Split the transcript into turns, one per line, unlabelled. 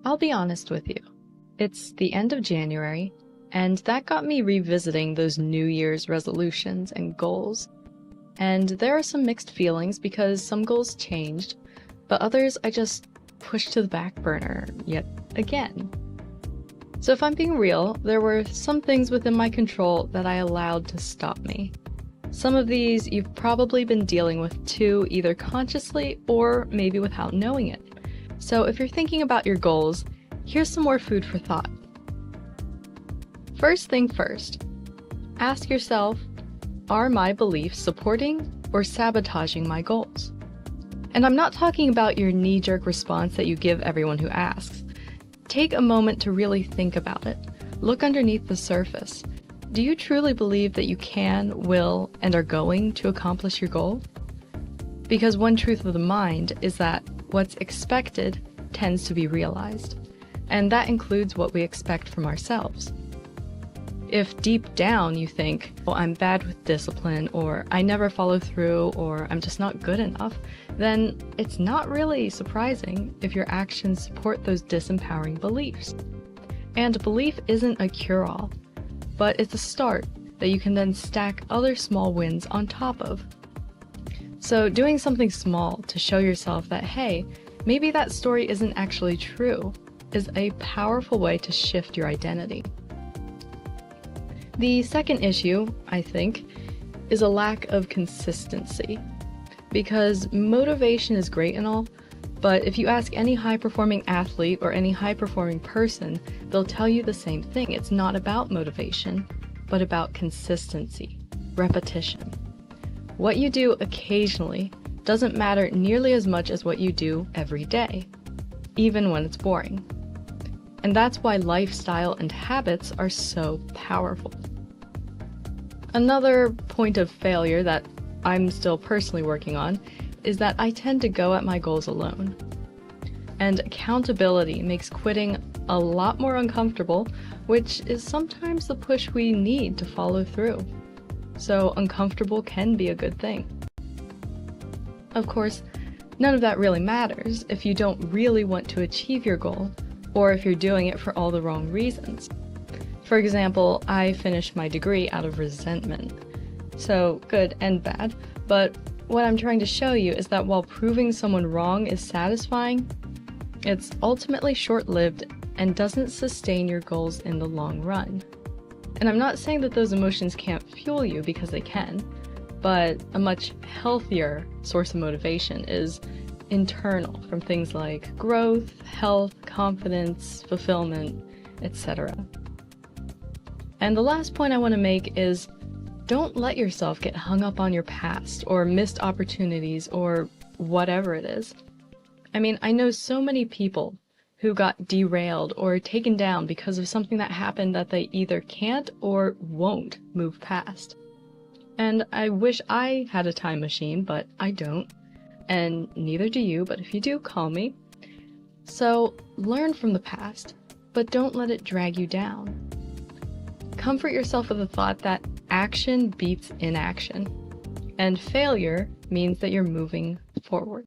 I'll be honest with you. It's the end of January, and that got me revisiting those New Year's resolutions and goals. And there are some mixed feelings because some goals changed, but others I just pushed to the back burner yet again. So if I'm being real, there were some things within my control that I allowed to stop me. Some of these you've probably been dealing with too, either consciously or maybe without knowing it. So if you're thinking about your goals, here's some more food for thought. First thing first, ask yourself, are my beliefs supporting or sabotaging my goals? And I'm not talking about your knee-jerk response that you give everyone who asks. Take a moment to really think about it. Look underneath the surface. Do you truly believe that you can, will, and are going to accomplish your goal? Because one truth of the mind is that what's expected tends to be realized, and that includes what we expect from ourselves. If deep down you think, well, I'm bad with discipline, or I never follow through, or I'm just not good enough, then it's not really surprising if your actions support those disempowering beliefs. And belief isn't a cure-all, but it's a start that you can then stack other small wins on top of. So doing something small to show yourself that, hey, maybe that story isn't actually true, is a powerful way to shift your identity. The second issue, I think, is a lack of consistency. Because motivation is great and all, but if you ask any high-performing athlete or any high-performing person, they'll tell you the same thing. It's not about motivation, but about consistency, repetition. What you do occasionally doesn't matter nearly as much as what you do every day, even when it's boring. And that's why lifestyle and habits are so powerful. Another point of failure that I'm still personally working on is that I tend to go at my goals alone. And accountability makes quitting a lot more uncomfortable, which is sometimes the push we need to follow through. So uncomfortable can be a good thing. Of course, none of that really matters if you don't really want to achieve your goal, or if you're doing it for all the wrong reasons. For example, I finished my degree out of resentment. So good and bad, but what I'm trying to show you is that while proving someone wrong is satisfying, it's ultimately short-lived and doesn't sustain your goals in the long run. And I'm not saying that those emotions can't fuel you, because they can, but a much healthier source of motivation is internal, from things like growth, health, confidence, fulfillment, etc. And the last point I want to make is, don't let yourself get hung up on your past or missed opportunities or whatever it is. I mean, I know so many people who got derailed or taken down because of something that happened that they either can't or won't move past. And I wish I had a time machine, but I don't. And neither do you, but if you do, call me. So learn from the past, but don't let it drag you down. Comfort yourself with the thought that action beats inaction, and failure means that you're moving forward.